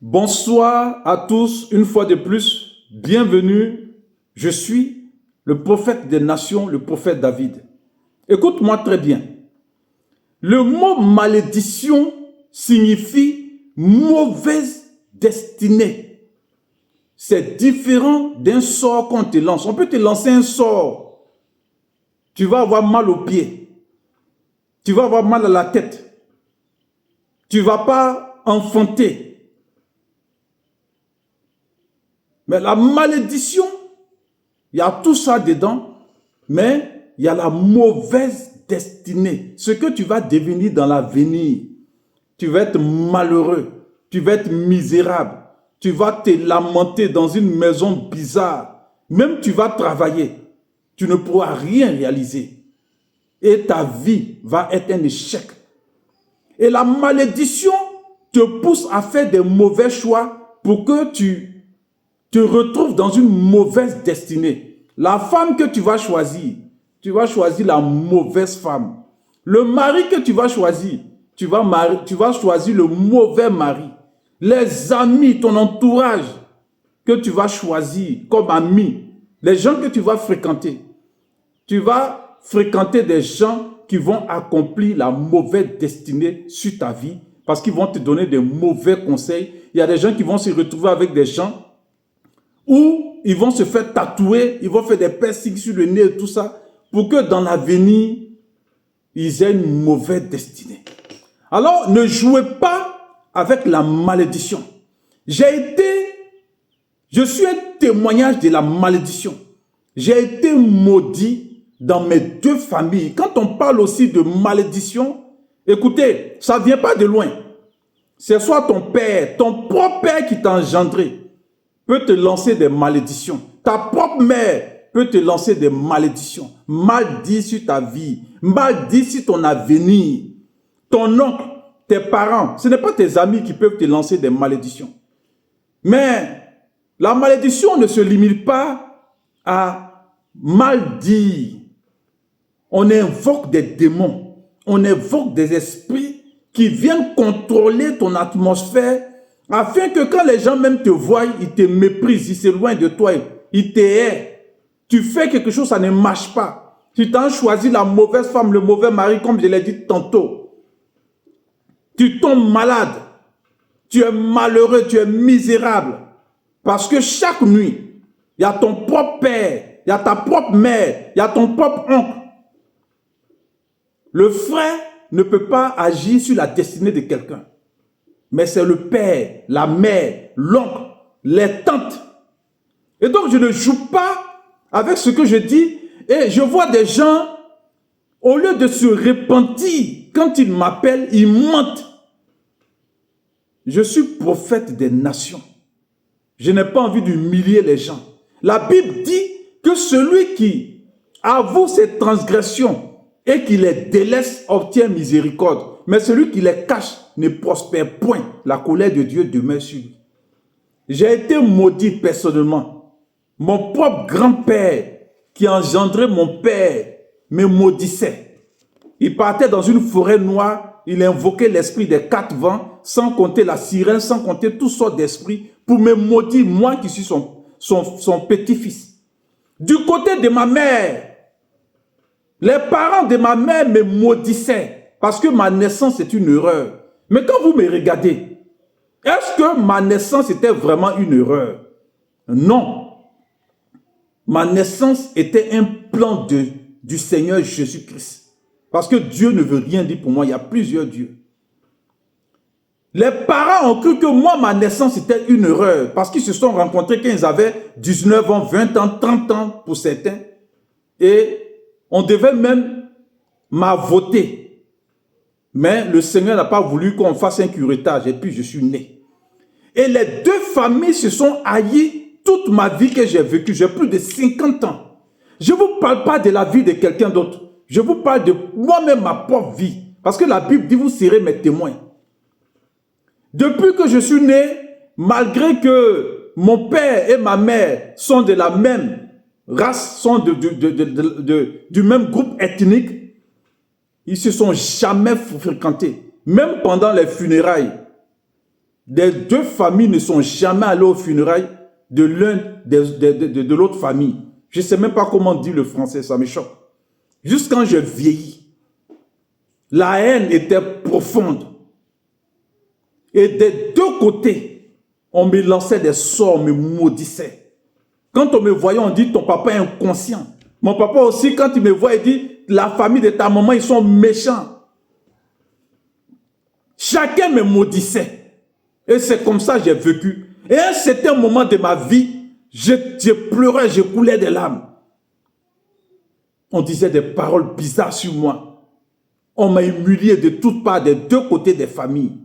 Bonsoir à tous, une fois de plus, bienvenue. Je suis le prophète des nations, le prophète David. Écoute-moi très bien. Le mot malédiction signifie mauvaise destinée. C'est différent d'un sort qu'on te lance. On peut te lancer un sort. Tu vas avoir mal aux pieds. Tu vas avoir mal à la tête. Tu ne vas pas enfanter. Mais la malédiction, il y a tout ça dedans, mais il y a la mauvaise destinée. Ce que tu vas devenir dans l'avenir. Tu vas être malheureux, tu vas être misérable, tu vas te lamenter dans une maison bizarre. Même tu vas travailler, tu ne pourras rien réaliser. Et ta vie va être un échec. Et la malédiction te pousse à faire des mauvais choix pour que tu te retrouves dans une mauvaise destinée. La femme que tu vas choisir la mauvaise femme. Le mari que tu vas choisir, tu vas choisir le mauvais mari. Les amis, ton entourage que tu vas choisir comme amis, les gens que tu vas fréquenter des gens qui vont accomplir la mauvaise destinée sur ta vie parce qu'ils vont te donner des mauvais conseils. Il y a des gens qui vont se retrouver avec des gens où ils vont se faire tatouer, ils vont faire des piercings sur le nez et tout ça, pour que dans l'avenir, ils aient une mauvaise destinée. Alors, ne jouez pas avec la malédiction. Je suis un témoignage de la malédiction. J'ai été maudit dans mes deux familles. Quand on parle aussi de malédiction, écoutez, ça ne vient pas de loin. C'est soit ton père, ton propre père qui t'a engendré, peut te lancer des malédictions. Ta propre mère peut te lancer des malédictions. Mal dit sur ta vie, mal dit sur ton avenir. Ton oncle, tes parents, ce n'est pas tes amis qui peuvent te lancer des malédictions. Mais la malédiction ne se limite pas à mal dire. On invoque des démons, on invoque des esprits qui viennent contrôler ton atmosphère afin que quand les gens même te voient, ils te méprisent, ils s'éloignent de toi, ils te haïssent. Tu fais quelque chose, ça ne marche pas. Tu t'as choisi la mauvaise femme, le mauvais mari, comme je l'ai dit tantôt. Tu tombes malade. Tu es malheureux, tu es misérable. Parce que chaque nuit, il y a ton propre père, il y a ta propre mère, il y a ton propre oncle. Le frère ne peut pas agir sur la destinée de quelqu'un. Mais c'est le père, la mère, l'oncle, les tantes. Et donc, je ne joue pas avec ce que je dis. Et je vois des gens, au lieu de se repentir, quand ils m'appellent, ils mentent. Je suis prophète des nations. Je n'ai pas envie d'humilier les gens. La Bible dit que celui qui avoue ses transgressions et qui les délaisse obtient miséricorde. Mais celui qui les cache ne prospère point. La colère de Dieu demeure sur lui. J'ai été maudit personnellement. Mon propre grand-père qui a engendré mon père me maudissait. Il partait dans une forêt noire, il invoquait l'esprit des quatre vents, sans compter la sirène, sans compter toutes sortes d'esprits, pour me maudire, moi qui suis son petit-fils. Du côté de ma mère, les parents de ma mère me maudissaient parce que ma naissance est une erreur. Mais quand vous me regardez, est-ce que ma naissance était vraiment une erreur? Non. Ma naissance était un plan du Seigneur Jésus-Christ. Parce que Dieu ne veut rien dire pour moi, il y a plusieurs dieux. Les parents ont cru que moi, ma naissance était une erreur parce qu'ils se sont rencontrés quand ils avaient 19 ans, 20 ans, 30 ans pour certains. Et on devait même m'avoter. Mais le Seigneur n'a pas voulu qu'on fasse un curettage et puis je suis né. Et les deux familles se sont haïes toute ma vie que j'ai vécue. J'ai plus de 50 ans. Je ne vous parle pas de la vie de quelqu'un d'autre. Je vous parle de moi-même, ma propre vie. Parce que la Bible dit, vous serez mes témoins. Depuis que je suis né, malgré que mon père et ma mère sont de la même race, sont du même groupe ethnique, ils ne se sont jamais fréquentés. Même pendant les funérailles, des deux familles ne sont jamais allées aux funérailles de de l'autre famille. Je ne sais même pas comment dire le français, ça me choque. Juste quand je vieillis, la haine était profonde. Et des deux côtés, on me lançait des sorts, on me maudissait. Quand on me voyait, on dit ton papa est inconscient. Mon papa aussi, quand il me voit, il dit la famille de ta maman, ils sont méchants. Chacun me maudissait. Et c'est comme ça que j'ai vécu. Et à un certain moment de ma vie, je pleurais, je coulais des larmes. On disait des paroles bizarres sur moi. On m'a humilié de toutes parts, des deux côtés des familles.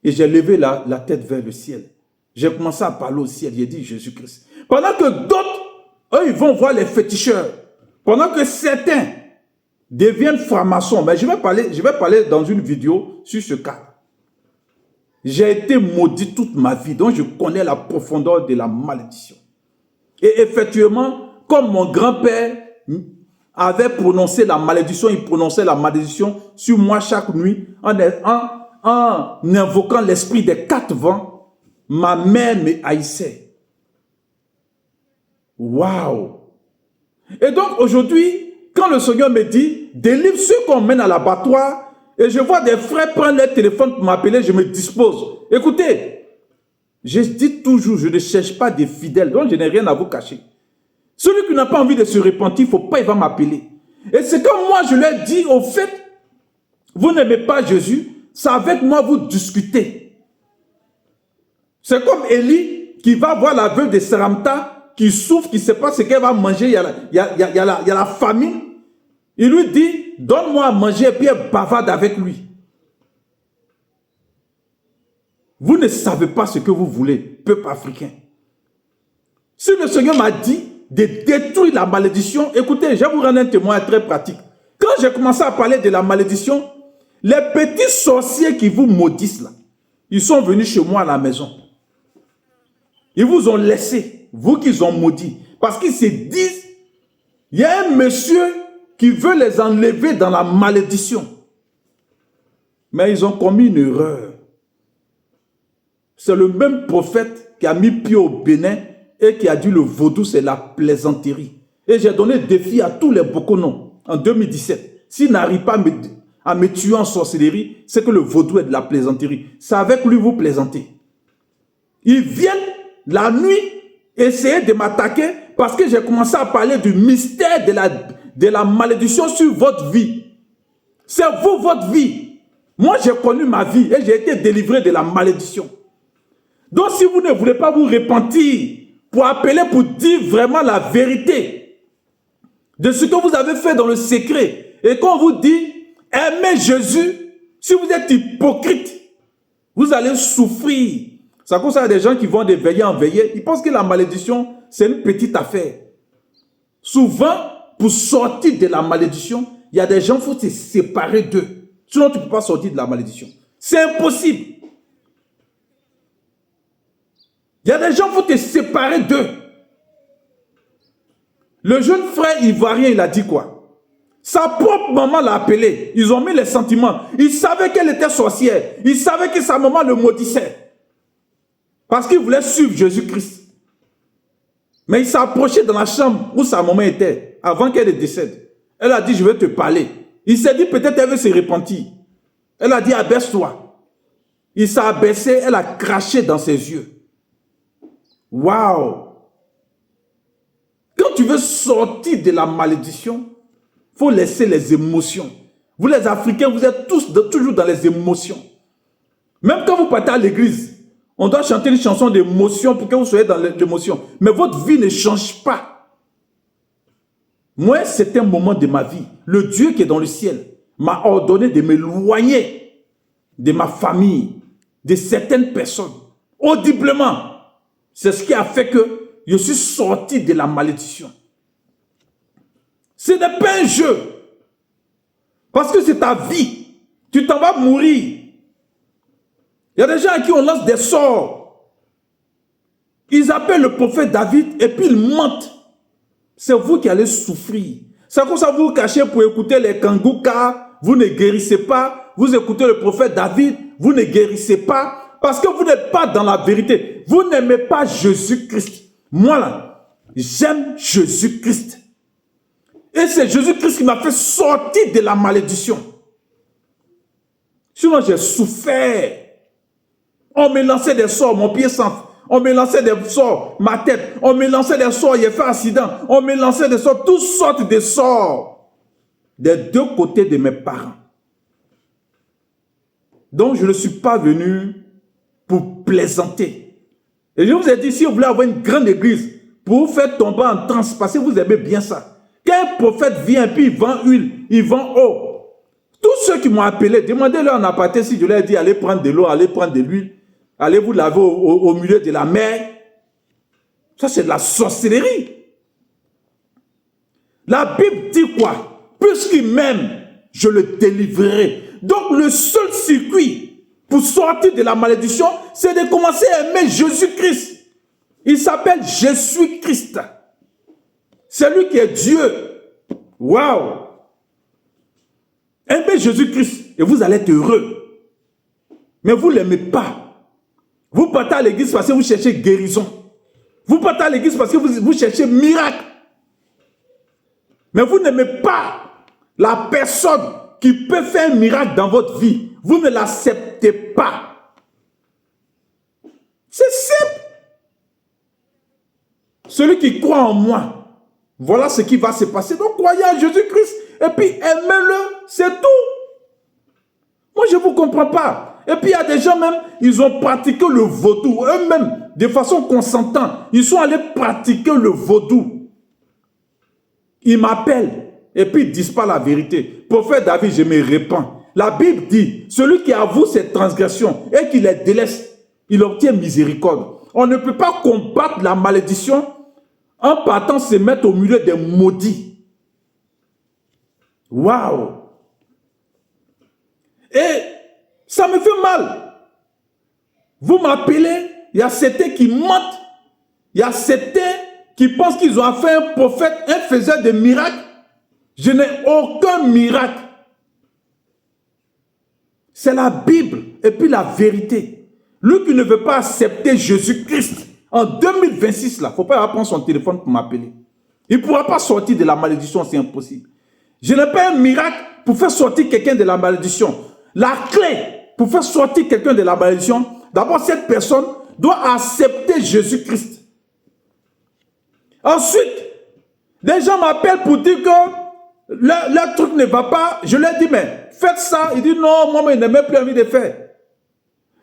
Et j'ai levé la tête vers le ciel. J'ai commencé à parler au ciel. J'ai dit Jésus-Christ. Pendant que d'autres, eux, ils vont voir les féticheurs. Pendant que certains deviennent francs-maçons. Mais je vais parler dans une vidéo sur ce cas. J'ai été maudit toute ma vie. Donc je connais la profondeur de la malédiction. Et effectivement, comme mon grand-père avait prononcé la malédiction, il prononçait la malédiction sur moi chaque nuit en invoquant l'esprit des 4 vents, ma mère me haïssait. Waouh! Et donc aujourd'hui, quand le Seigneur me dit, délivre ceux qu'on mène à l'abattoir, et je vois des frères prendre leur téléphone pour m'appeler, je me dispose. Écoutez, je dis toujours, je ne cherche pas des fidèles, donc je n'ai rien à vous cacher. Celui qui n'a pas envie de se repentir, il ne faut pas, il va m'appeler. Et c'est comme moi, je leur dis, au fait, vous n'aimez pas Jésus, c'est avec moi vous discutez. C'est comme Élie qui va voir la veuve de Saramta, qui souffre, qui ne sait pas ce qu'elle va manger, il y a la famine. Il lui dit, donne-moi à manger, et puis elle bavarde avec lui. Vous ne savez pas ce que vous voulez, peuple africain. Si le Seigneur m'a dit de détruire la malédiction, écoutez, je vais vous rendre un témoignage très pratique. Quand j'ai commencé à parler de la malédiction, les petits sorciers qui vous maudissent là, ils sont venus chez moi à la maison. Ils vous ont laissé, vous qui ont maudit, parce qu'ils se disent, il y a un monsieur qui veut les enlever dans la malédiction. Mais ils ont commis une erreur. C'est le même prophète qui a mis pied au Bénin et qui a dit le vaudou c'est la plaisanterie. Et j'ai donné défi à tous les Bokonos en 2017. S'ils n'arrivent pas à me tuer en sorcellerie, c'est que le vaudou est de la plaisanterie. C'est avec lui vous plaisantez. Ils viennent la nuit essayer de m'attaquer parce que j'ai commencé à parler du mystère de la malédiction sur votre vie. C'est vous, votre vie. Moi, j'ai connu ma vie et j'ai été délivré de la malédiction. Donc, si vous ne voulez pas vous repentir pour appeler, pour dire vraiment la vérité de ce que vous avez fait dans le secret, et qu'on vous dit, aimez Jésus, si vous êtes hypocrite, vous allez souffrir. C'est à cause des gens qui vont de veillée en veillée. Ils pensent que la malédiction, c'est une petite affaire. Souvent, pour sortir de la malédiction, il y a des gens, il faut se séparer d'eux. Sinon, tu ne peux pas sortir de la malédiction. C'est impossible. Il y a des gens, il faut te séparer d'eux. Le jeune frère ivoirien, il a dit quoi? Sa propre maman l'a appelé. Ils ont mis les sentiments. Il savait qu'elle était sorcière. Il savait que sa maman le maudissait. Parce qu'il voulait suivre Jésus-Christ. Mais il s'est approché dans la chambre où sa maman était, avant qu'elle ne décède. Elle a dit, je vais te parler. Il s'est dit, peut-être elle veut se repentir. Elle a dit, abaisse-toi. Il s'est abaissé, elle a craché dans ses yeux. Waouh! Quand tu veux sortir de la malédiction, il faut laisser les émotions. Vous les Africains, vous êtes tous toujours dans les émotions. Même quand vous partez à l'église, on doit chanter une chanson d'émotion pour que vous soyez dans l'émotion. Mais votre vie ne change pas. Moi, c'est un moment de ma vie. Le Dieu qui est dans le ciel m'a ordonné de m'éloigner de ma famille, de certaines personnes, audiblement. C'est ce qui a fait que je suis sorti de la malédiction. Ce n'est pas un jeu. Parce que c'est ta vie. Tu t'en vas mourir. Il y a des gens à qui on lance des sorts. Ils appellent le prophète David et puis ils mentent. C'est vous qui allez souffrir. C'est comme ça que vous vous cachez pour écouter les kangoukas. Vous ne guérissez pas. Vous écoutez le prophète David. Vous ne guérissez pas. Parce que vous n'êtes pas dans la vérité. Vous n'aimez pas Jésus-Christ. Moi, là, j'aime Jésus-Christ. Et c'est Jésus-Christ qui m'a fait sortir de la malédiction. Sinon, j'ai souffert. On me lançait des sorts, mon pied s'enfle. On me lançait des sorts, ma tête. On me lançait des sorts, j'ai fait accident. On me lançait des sorts, toutes sortes de sorts. Des deux côtés de mes parents. Donc, je ne suis pas venu pour plaisanter. Et je vous ai dit, si vous voulez avoir une grande église, pour vous faire tomber en transe, parce que vous aimez bien ça. Quand un prophète vient, puis il vend huile, il vend eau. Tous ceux qui m'ont appelé, demandez-leur en aparté si je leur ai dit, allez prendre de l'eau, allez prendre de l'huile, allez vous laver au milieu de la mer. Ça, c'est de la sorcellerie. La Bible dit quoi? Puisqu'il m'aime, je le délivrerai. Donc, le seul circuit pour sortir de la malédiction, c'est de commencer à aimer Jésus-Christ. Il s'appelle Jésus-Christ. C'est lui qui est Dieu. Waouh! Aimez Jésus-Christ et vous allez être heureux. Mais vous ne l'aimez pas. Vous partez à l'église parce que vous cherchez guérison. Vous partez à l'église parce que vous cherchez miracle. Mais vous n'aimez pas la personne qui peut faire un miracle dans votre vie. Vous ne l'acceptez pas. C'est simple. Celui qui croit en moi, voilà ce qui va se passer. Donc croyez en Jésus-Christ et puis aimez-le, c'est tout. Moi je ne vous comprends pas. Et puis il y a des gens même, ils ont pratiqué le vaudou. Eux-mêmes, de façon consentante, ils sont allés pratiquer le vaudou. Ils m'appellent et puis ils ne disent pas la vérité. Prophète David, je me répands. La Bible dit, celui qui avoue ses transgressions et qui les délaisse, il obtient miséricorde. On ne peut pas combattre la malédiction en partant se mettre au milieu des maudits. Waouh! Et ça me fait mal. Vous m'appelez, il y a certains qui mentent, il y a certains qui pensent qu'ils ont affaire à un prophète, un faiseur de miracles. Je n'ai aucun miracle. C'est la Bible et puis la vérité. Lui qui ne veut pas accepter Jésus-Christ, en 2026, là, il ne faut pas prendre son téléphone pour m'appeler. Il ne pourra pas sortir de la malédiction, c'est impossible. Je n'ai pas un miracle pour faire sortir quelqu'un de la malédiction. La clé pour faire sortir quelqu'un de la malédiction, d'abord, cette personne doit accepter Jésus-Christ. Ensuite, des gens m'appellent pour dire que leur truc ne va pas. Je leur dis, mais faites ça. Il dit, non, moi, il n'a même plus envie de faire.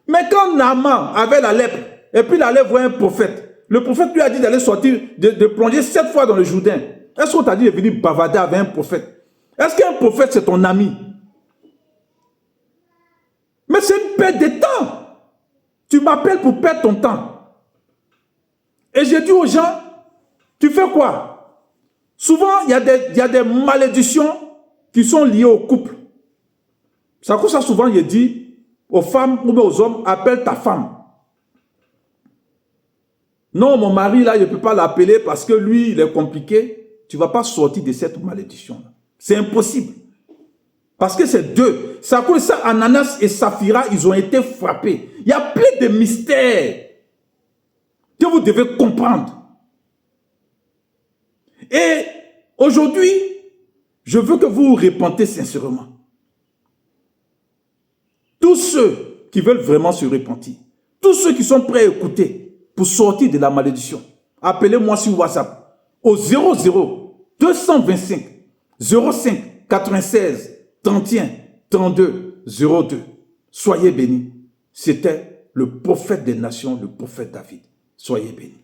Mais quand Naaman avait la lèpre, et puis il allait voir un prophète, le prophète lui a dit d'aller sortir, de plonger 7 fois dans le Jourdain. Est-ce qu'on t'a dit de venir bavarder avec un prophète? Est-ce qu'un prophète, c'est ton ami? Mais c'est une perte de temps. Tu m'appelles pour perdre ton temps. Et j'ai dit aux gens, tu fais quoi? Souvent, il y a des malédictions qui sont liées au couple. C'est pour ça souvent, il dit aux femmes ou aux hommes, appelle ta femme. Non, mon mari, là, je ne peux pas l'appeler parce que lui, il est compliqué. Tu ne vas pas sortir de cette malédiction. C'est impossible. Parce que c'est deux. C'est à cause de ça, Ananas et Saphira, ils ont été frappés. Il y a plein de mystères que vous devez comprendre. Et aujourd'hui, je veux que vous vous repentez sincèrement. Tous ceux qui veulent vraiment se repentir, tous ceux qui sont prêts à écouter pour sortir de la malédiction, appelez-moi sur WhatsApp au 00 225 05 96 31 32 02. Soyez bénis. C'était le prophète des nations, le prophète David. Soyez bénis.